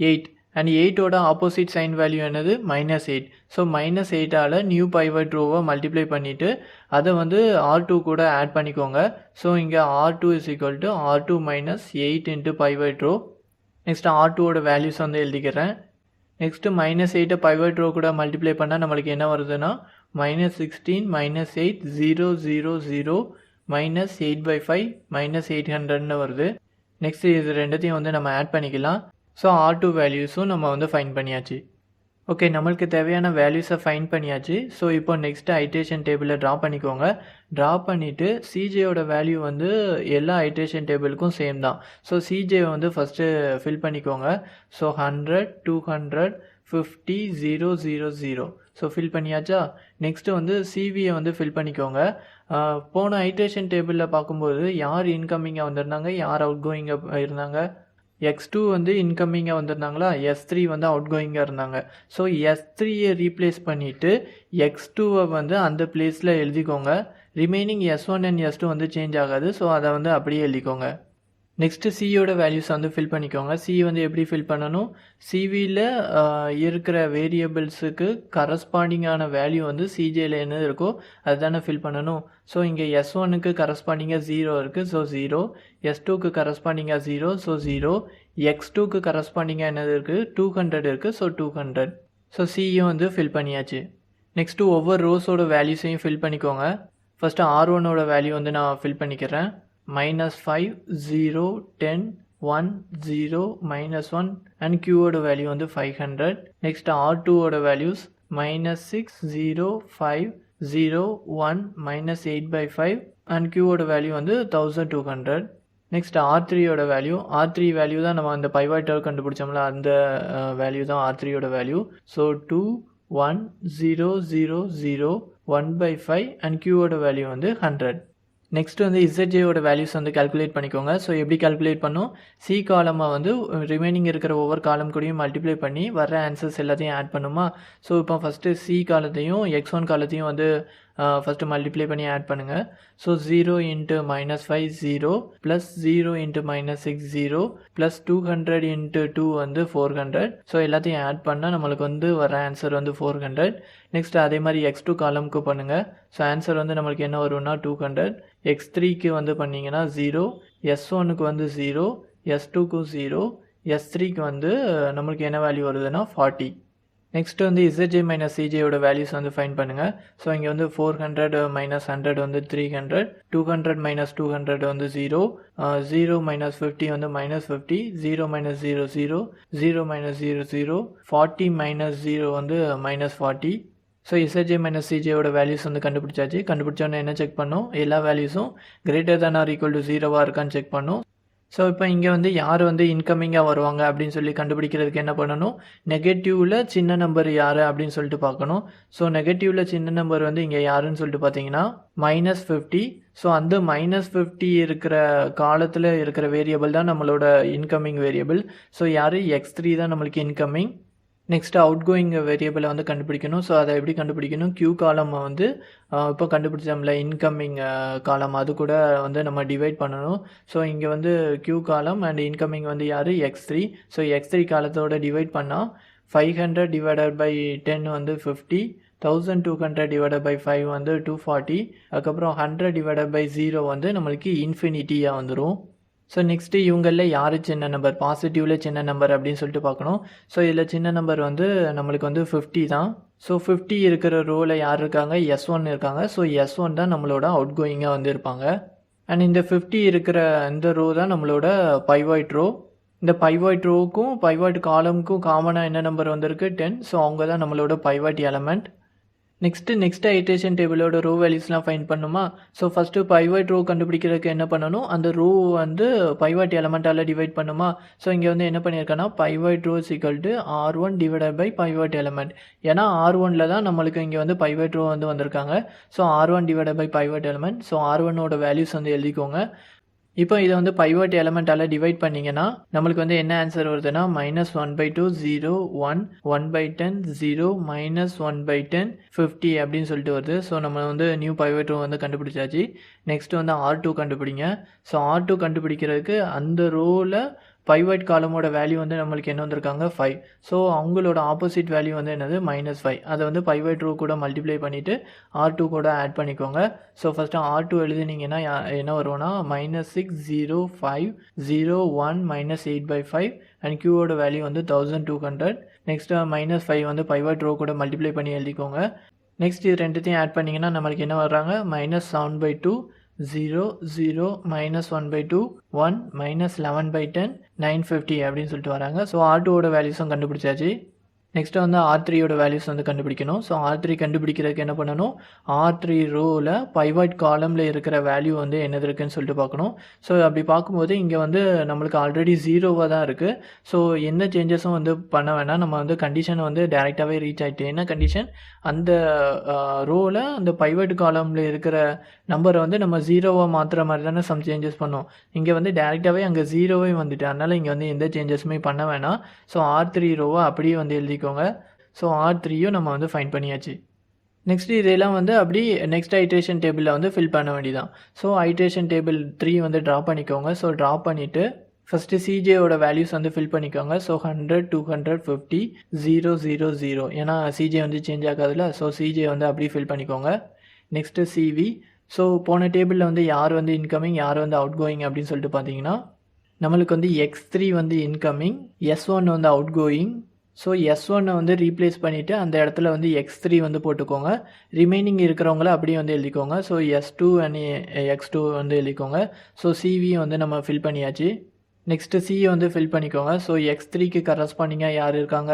Speaker 1: 8 அண்ட் 8ஓட ஆப்போசிட் சைன் வேல்யூ என்னது -8. ஸோ -8ஆல் நியூ பைவட் ரோவை மல்டிப்ளை பண்ணிவிட்டு அதை வந்து R2 கூட ஆட் பண்ணிக்கோங்க. ஸோ இங்கே R2 = R2 - 8 into pivot row. Next R2ஓட வேல்யூஸ் வந்து எழுதிக்கிறேன். நெக்ஸ்ட்டு -8 பைவட் ரோ கூட மல்டிப்ளை பண்ணால் நம்மளுக்கு என்ன வருதுன்னா -16 - 8 0 0 0 -8/5 -800ன்னு வருது. நெக்ஸ்ட் இது ரெண்டுத்தையும் வந்து நம்ம ஆட் பண்ணிக்கலாம். ஸோ R2 வேல்யூஸும் நம்ம வந்து ஃபைண்ட் பண்ணியாச்சு. ஓகே, நம்மளுக்கு தேவையான வேல்யூஸை ஃபைண்ட் பண்ணியாச்சு. ஸோ இப்போ நெக்ஸ்ட்டு ஐட்ரேஷன் டேபிளில் ட்ரா பண்ணிக்கோங்க. ட்ரா பண்ணிவிட்டு சிஜேயோட வேல்யூ வந்து எல்லா ஐட்ரேஷன் டேபிளுக்கும் சேம் தான். ஸோ சிஜே வந்து ஃபஸ்ட்டு ஃபில் பண்ணிக்கோங்க. ஸோ 100 200 50 0 0 0. ஸோ ஃபில் பண்ணியாச்சா? நெக்ஸ்ட்டு வந்து சிவியை வந்து ஃபில் பண்ணிக்கோங்க. போன ஐட்ரேஷன் டேபிளில் பார்க்கும்போது யார் இன்கமிங்காக வந்திருந்தாங்க, யார் அவுட் கோயிங்காக இருந்தாங்க? X2 வந்து இன்கமிங்காக வந்திருந்தாங்களா, S3 வந்து அவுட் கோயிங்காக இருந்தாங்க. ஸோ S3யை ரீப்ளேஸ் பண்ணிவிட்டு X2வை வந்து அந்த பிளேஸில் எழுதிக்கோங்க. ரிமைனிங் S1 அண்ட் S2 வந்து சேஞ்ச் ஆகாது. ஸோ அதை வந்து அப்படியே எழுதிக்கோங்க. நெக்ஸ்ட்டு சியோட வேல்யூஸ் வந்து ஃபில் பண்ணிக்கோங்க. சி வந்து எப்படி ஃபில் பண்ணணும், சிவியில் இருக்கிற வேரியபிள்ஸுக்கு கரஸ்பாண்டிங்கான வேல்யூ வந்து சிஜேயில் என்ன இருக்கோ அதுதானே ஃபில் பண்ணணும். ஸோ இங்கே S1க்கு கரஸ்பாண்டிங்காக 0 இருக்குது. ஸோ 0, S2க்கு கரஸ்பாண்டிங்காக 0, ஸோ 0, X2க்கு கரஸ்பாண்டிங்காக என்னது இருக்குது 200 இருக்குது. ஸோ 200. ஸோ சியும் வந்து ஃபில் பண்ணியாச்சு. நெக்ஸ்ட்டு ஒவ்வொரு ரோஸோட வேல்யூஸையும் ஃபில் பண்ணிக்கோங்க. ஃபஸ்ட்டு R1ஓட வேல்யூ வந்து நான் ஃபில் பண்ணிக்கிறேன். -5 0 10 1 0 -1 அண்ட் Qவோட வேல்யூ வந்து 500. நெக்ஸ்ட் R2ஓட வேல்யூஸ் -6 0 5 0 1 -8/5 அண்ட் Qவோட வேல்யூ வந்து 1200. நெக்ஸ்ட் R3ஓட வேல்யூ, R3 வேல்யூ தான் நம்ம அந்த பைவாட்டர் கண்டுபிடிச்சோம்ல, அந்த வேல்யூ தான் R3ஓட வேல்யூ. ஸோ 2 1 0 0 0 1/5 அண்ட் Qவோட வேல்யூ வந்து 100. நெக்ஸ்ட் வந்து இசட்ஜேயோட வேல்யூஸ் வந்து கால்குலேட் பண்ணிக்கோங்க. ஸோ எப்படி கால்குலேட் பண்ணும், சி காலமாக வந்து ரிமைனிங் இருக்கிற ஒவ்வொரு காலம் கூடயும் மல்டிப்ளை பண்ணி வர ஆன்சர்ஸ் எல்லாத்தையும் ஆட் பண்ணுமா. ஸோ இப்போ ஃபஸ்ட்டு சி காலத்தையும் X1 காலத்தையும் வந்து ஃபஸ்ட்டு மல்டிப்ளை பண்ணி ஆட் பண்ணுங்கள். ஸோ 0 × -5 0 ப்ளஸ் 0 × -6 0 ப்ளஸ் 200 × 2 வந்து 400. ஸோ எல்லாத்தையும் ஆட் பண்ணால் நம்மளுக்கு வந்து வர ஆன்சர் வந்து 400. நெக்ஸ்ட் அதே மாதிரி X2 காலமுக்கு பண்ணுங்கள். ஸோ ஆன்சர் வந்து நம்மளுக்கு என்ன வரும்னா 200. X3க்கு வந்து பண்ணிங்கன்னா 0, S1க்கு வந்து 0, S2க்கு 0, S3க்கு வந்து நம்மளுக்கு என்ன வேல்யூ வருதுன்னா 40. நெக்ஸ்ட் வந்து இசட்ஜே - சிஜேயோட வேல்யூஸ் வந்து ஃபைண்ட் பண்ணுங்கள். ஸோ இங்கே வந்து 400 - 100 வந்து 300, 200 - 200 வந்து 0, 0 - 50 வந்து -50, 0 - 0 0, 0 - 0 0, 40 - 0 வந்து -40. ஸோ இசட்ஜே - சிஜேயோட வேல்யூஸ் வந்து கண்டுபிடிச்சாச்சு. கண்டுபிடிச்சோன்னே என்ன செக் பண்ணோம், எல்லா வேல்யூஸும் greater than or equal to 0வாக இருக்கான்னு செக் பண்ணோம். ஸோ இப்போ இங்கே வந்து யார் வந்து இன்கமிங்காக வருவாங்க அப்படின்னு சொல்லி கண்டுபிடிக்கிறதுக்கு என்ன பண்ணணும், நெகட்டிவில் சின்ன நம்பர் யார் அப்படின்னு சொல்லிட்டு பார்க்கணும். ஸோ நெகட்டிவில் சின்ன நம்பர் வந்து இங்கே யாருன்னு சொல்லிட்டு பார்த்தீங்கன்னா -50. ஸோ அந்த -50 இருக்கிற காலத்தில் இருக்கிற வேரியபிள் தான் நம்மளோட இன்கமிங் வேரியபிள். ஸோ யார், X3 தான் நம்மளுக்கு இன்கமிங். நெக்ஸ்ட்டு அவுட் கோயிங் வேரியபிளை வந்து கண்டுபிடிக்கணும். ஸோ அதை எப்படி கண்டுபிடிக்கணும், Q காலம் வந்து இப்போ கண்டுபிடிச்சோம்ல இன்கமிங் காலம், அது கூட வந்து நம்ம டிவைட் பண்ணணும். ஸோ இங்கே வந்து Q காலம் அண்ட் இன்கமிங் வந்து யார், X3. ஸோ X3 காலத்தோட டிவைட் பண்ணால் 500 / 10 வந்து 50, 1200 / 5 வந்து 240, அதுக்கப்புறம் 100 / 0 வந்து நம்மளுக்கு இன்ஃபினிட்டியாக வந்துடும். ஸோ நெக்ஸ்ட்டு இவங்களில் யார் சின்ன நம்பர், பாசிட்டிவில் சின்ன நம்பர் அப்படின்னு சொல்லிட்டு பார்க்கணும். ஸோ இதில் சின்ன நம்பர் வந்து நம்மளுக்கு வந்து 50 தான். ஸோ 50 இருக்கிற ரோவில் யார் இருக்காங்க, S1 இருக்காங்க. ஸோ S1 தான் நம்மளோட அவுட் கோயிங்காக வந்து இருப்பாங்க. அண்ட் இந்த 50 இருக்கிற இந்த ரோ தான் நம்மளோட பைவாய்ட் ரோ. இந்த பைவாய்ட் ரோவுக்கும் பைவாய்ட் காலமுக்கும் காமனாக என்ன நம்பர் வந்திருக்கு, 10. ஸோ அவங்க தான் நம்மளோட பைவாய்ட் எலமெண்ட். நெக்ஸ்ட் ஐட்ரேஷன் டேபிளோட ரோ வேல்யூஸ்லாம் ஃபைண்ட் பண்ணுமா? ஸோ ஃபஸ்ட்டு பைவட் ரோ கண்டுபிடிக்கிறதுக்கு என்ன பண்ணணும், அந்த ரோ வந்து பைவட் எலமெண்ட்டால் டிவைட் பண்ணுமா? ஸோ இங்கே வந்து என்ன பண்ணியிருக்கேன்னா pivot row R1 divided by pivot element. ஏன்னா R1ல தான் நம்மளுக்கு இங்கே வந்து பைவட் ரோ வந்து வந்திருக்காங்க. So R1 divided by pivot element. So R1ஓட வேல்யூஸ் வந்து எழுதிக்கோங்க. இப்போ இதை வந்து பைவட் எலமெண்ட்டால் டிவைட் பண்ணிங்கன்னா நம்மளுக்கு வந்து என்ன ஆன்சர் வருதுன்னா -1/2 0 1 1/10 0 -1/10 50 அப்படின்னு சொல்லிட்டு வருது. ஸோ நம்ம வந்து நியூ பைவட் ரோ வந்து கண்டுபிடிச்சாச்சு. நெக்ஸ்ட் வந்து R2 கண்டுபிடிங்க. ஸோ R2 கண்டுபிடிக்கிறதுக்கு அந்த ரோவில் பைவட் காலமோட வேல்யூ வந்து நம்மளுக்கு என்ன வந்திருக்காங்க 5. ஸோ அவங்களோட ஆப்போசிட் வேல்யூ வந்து என்னது -5. அதை வந்து பைவட் ரோ கூட மல்டிப்ளை பண்ணிவிட்டு R2 கூட ஆட் பண்ணிக்கோங்க. ஸோ ஃபஸ்ட்டு R2 எழுதினீங்கன்னா என்ன வருவோன்னா -6 0 5 0 1 -8/5 அண்ட் Qவோட வேல்யூ வந்து 1200. நெக்ஸ்ட்டு -5 வந்து பைவட் ரோ கூட மல்டிப்ளை பண்ணி எழுதிக்கோங்க. நெக்ஸ்ட் இது ரெண்டுத்தையும் ஆட் பண்ணிங்கன்னா நம்மளுக்கு என்ன வர்றாங்க -7/2 0 0 -1/2 1 -11/10 950 அப்படின்னு சொல்லிட்டு வராங்க. ஸோ R2ஓட வேல்யூஸும் கண்டுபிடிச்சாச்சு. நெக்ஸ்ட்டு வந்து R3யோட வேல்யூஸ் வந்து கண்டுபிடிக்கணும். ஸோ R3 கண்டுபிடிக்கிறதுக்கு என்ன பண்ணணும், R3 ரோவில் பைவட் காலமில் இருக்கிற வேல்யூ வந்து என்னது இருக்குன்னு சொல்லிட்டு பார்க்கணும். ஸோ அப்படி பார்க்கும்போது இங்கே வந்து நம்மளுக்கு ஆல்ரெடி 0வாக தான் இருக்குது. ஸோ எந்த சேஞ்சஸும் வந்து பண்ண வேணாம். நம்ம வந்து கண்டிஷனை வந்து டேரெக்டாகவே ரீச் ஆகிட்டு, என்ன கண்டிஷன், அந்த ரோவில் அந்த பைவட் காலமில் இருக்கிற நம்பரை வந்து நம்ம 0வாக மாற்றுற மாதிரி தானே சம் சேஞ்சஸ் பண்ணோம். இங்கே வந்து டேரெக்டாகவே அங்கே 0வே வந்துட்டு, அதனால் இங்கே வந்து எந்த சேஞ்சஸுமே பண்ண வேணாம். ஸோ R3 ரோவை அப்படியே வந்து எழுதிக்கோங்க. ஸோ R3யும் நம்ம வந்து ஃபைண்ட் பண்ணியாச்சு. நெக்ஸ்ட் இதெல்லாம் வந்து அப்படி நெக்ஸ்ட் ஐட்ரேஷன் டேபிளில் வந்து ஃபில் பண்ண வேண்டியதான். ஸோ ஐட்ரேஷன் டேபிள் 3 வந்து ட்ரா பண்ணிக்கோங்க. ஸோ ட்ரா பண்ணிவிட்டு ஃபஸ்ட்டு CJயோட வேல்யூஸ் வந்து ஃபில் பண்ணிக்கோங்க. ஸோ 100 200 50 0 0 0, ஏன்னா CJ வந்து சேஞ்ச் ஆகாதுல்ல. ஸோ CJ வந்து அப்படியே ஃபில் பண்ணிக்கோங்க. Next CV. ஸோ போன டேபிளில் வந்து யார் வந்து இன்கமிங் யார் வந்து அவுட் கோயிங் அப்படின்னு சொல்லிட்டு பார்த்தீங்கன்னா நம்மளுக்கு வந்து X3 வந்து இன்கமிங், S1 வந்து அவுட் கோயிங். ஸோ S1 வந்து ரீப்ளேஸ் பண்ணிவிட்டு அந்த இடத்துல வந்து X3 வந்து போட்டுக்கோங்க. ரிமைனிங் இருக்கிறவங்கள அப்படியே வந்து எழுதிக்கோங்க. ஸோ S2 அண்ட் X2 வந்து எழுதிக்கோங்க. ஸோ CV வந்து நம்ம ஃபில் பண்ணியாச்சு. நெக்ஸ்ட்டு C வந்து ஃபில் பண்ணிக்கோங்க. ஸோ X3க்கு கரஸ்பாண்டிங்காக யார் இருக்காங்க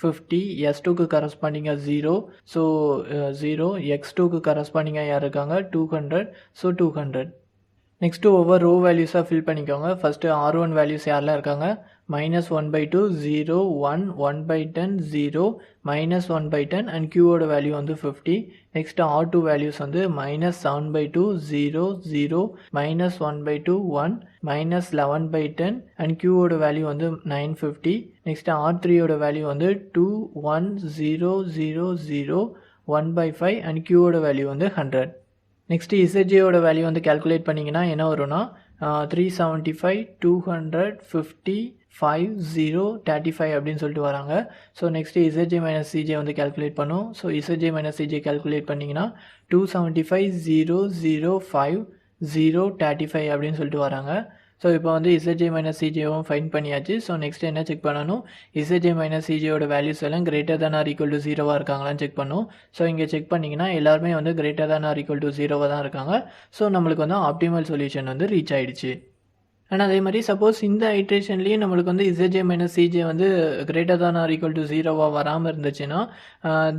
Speaker 1: 50, S2க்கு கரஸ்பாண்டிங்காக 0, ஸோ 0, X2க்கு கரஸ்பாண்டிங்காக யார் இருக்காங்க 200, ஸோ 200. நெக்ஸ்ட்டு ஒவ்வொரு ரோ வேல்யூஸாக ஃபில் பண்ணிக்கோங்க. ஃபஸ்ட்டு R1 வேல்யூஸ் யாரெல்லாம் இருக்காங்க -1/2 0 1 1/10 0 -1/10 அண்ட் Qவோட வேல்யூ வந்து 50. நெக்ஸ்ட்டு R2 வேல்யூஸ் வந்து -7/2 0 0 -1/2 1 -11/10 அண்ட் Qவோட வேல்யூ வந்து 950. நெக்ஸ்ட்டு R3யோட வேல்யூ வந்து 2 1 0 0 0 1/5 அண்ட் Qவோட வேல்யூ வந்து 100. நெக்ஸ்ட்டு ZJயோட வேல்யூ வந்து கேல்குலேட் பண்ணிங்கன்னா என்ன வரும்னா 375 200 50 5 0 35 அப்படின்னு சொல்லிட்டு வராங்க. ஸோ நெக்ஸ்ட்டு ZJ - CJ வந்து கேல்குலேட் பண்ணும். ஸோ ZJ - CJ கேல்குலேட் பண்ணிங்கன்னா 275 0 0 5 0 35 அப்படின்னு சொல்லிட்டு வராங்க. ஸோ இப்போ வந்து ZJ - CJவும் ஃபைண்ட் பண்ணியாச்சு. ஸோ நெக்ஸ்ட் என்ன செக் பண்ணணும், ZJ - CJயோட வேல்யூஸ் எல்லாம் greater than or equal to 0வாக இருக்காங்களான்னு செக் பண்ணும். ஸோ இங்கே செக் பண்ணிங்கன்னா எல்லாருமே வந்து greater than or equal to 0வாக தான் இருக்காங்க. ஸோ நம்மளுக்கு வந்து ஆப்டிமல் சொல்யூஷன் வந்து ரீச் ஆகிடுச்சு. ஆனால் அதே மாதிரி சப்போஸ் இந்த ஐட்ரேஷன்லேயே நம்மளுக்கு வந்து ZJ - CJ வந்து greater than or equal to 0வாக வராமல் இருந்துச்சுன்னா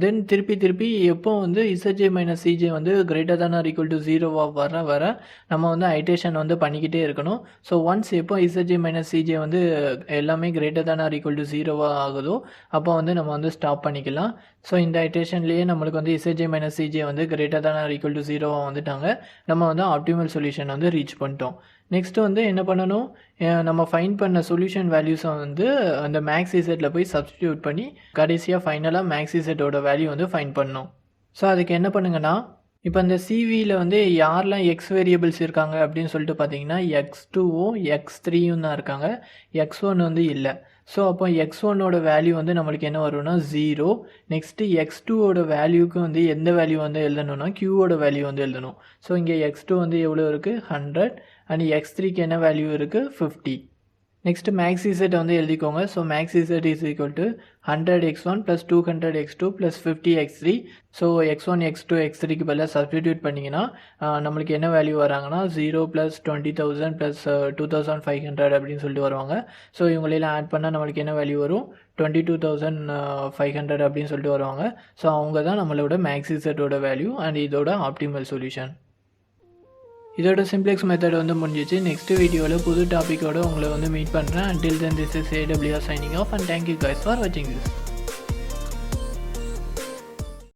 Speaker 1: தென் திருப்பி எப்போ வந்து ZJ - CJ வந்து greater than or equal to 0வாக வர நம்ம வந்து ஐட்ரேஷன் வந்து பண்ணிக்கிட்டே இருக்கணும். ஸோ ஒன்ஸ் எப்போ ZJ - CJ வந்து எல்லாமே greater than or equal to 0வாக ஆகுதோ அப்போ வந்து நம்ம வந்து ஸ்டாப் பண்ணிக்கலாம். ஸோ இந்த ஐட்ரேஷன்லேயே நம்மளுக்கு வந்து ZJ - CJ வந்து greater than or equal to 0வாக வந்துட்டாங்க. நம்ம வந்து ஆப்டிமல் சொல்யூஷன் வந்து ரீச் பண்ணிட்டோம். நெக்ஸ்ட்டு வந்து என்ன பண்ணணும், நம்ம ஃபைண்ட் பண்ண சொல்யூஷன் வேல்யூஸை வந்து அந்த மேக்ஸ் இசட்டில் போய் சப்ஸ்டிடியூட் பண்ணி கடைசியாக ஃபைனலாக மேக்ஸ் இசட்டோட வேல்யூ வந்து ஃபைண்ட் பண்ணணும். ஸோ அதுக்கு என்ன பண்ணுங்கன்னா இப்போ இந்த CVயில் வந்து யாரெல்லாம் X வேரியபிள்ஸ் இருக்காங்க அப்படின்னு சொல்லிட்டு பார்த்தீங்கன்னா X2வும் X3யும் தான் இருக்காங்க. X1 வந்து இல்லை. ஸோ அப்போ X1ஓட வேல்யூ வந்து நம்மளுக்கு என்ன வரும்னா 0. நெக்ஸ்ட்டு X2ஓட வேல்யூக்கு வந்து எந்த வேல்யூ வந்து எழுதணும்னா Qவோட வேல்யூ வந்து எழுதணும். ஸோ இங்கே X2 வந்து எவ்வளோ இருக்குது 100 அண்ட் X3க்கு என்ன வேல்யூ இருக்குது 50. நெக்ஸ்ட்டு மேக்ஸ் இசட் வந்து எழுதிக்கோங்க. So max Z is equal to 100x1 + 200x2 + 50x3. So x1 x2 x3க்கு பதிலாக சப்ஸ்டிடியூட் பண்ணிங்கன்னா நம்மளுக்கு என்ன வேல்யூ வராங்கன்னா 0 + 20,000 + 2,500 அப்படின்னு சொல்லிட்டு வருவாங்க. ஸோ இவங்களெல்லாம் ஆட் பண்ணால் நம்மளுக்கு என்ன வேல்யூ வரும் 22,500 அப்படின்னு சொல்லிட்டு வருவாங்க. ஸோ அவங்க தான் நம்மளோட மேக்ஸ் இசட்டோட வேல்யூ அண்ட் இதோட ஆப்டிமல் சொல்யூஷன். இதோட சிம்ப்ளெக்ஸ் மெத்தட் வந்து முடிஞ்சிச்சு. நெக்ஸ்ட் வீடியோவில் புது டாப்பிக்கோடு உங்களை வந்து மீட் பண்ணுறேன். Until then, this is AWR signing off and thank you guys for watching this.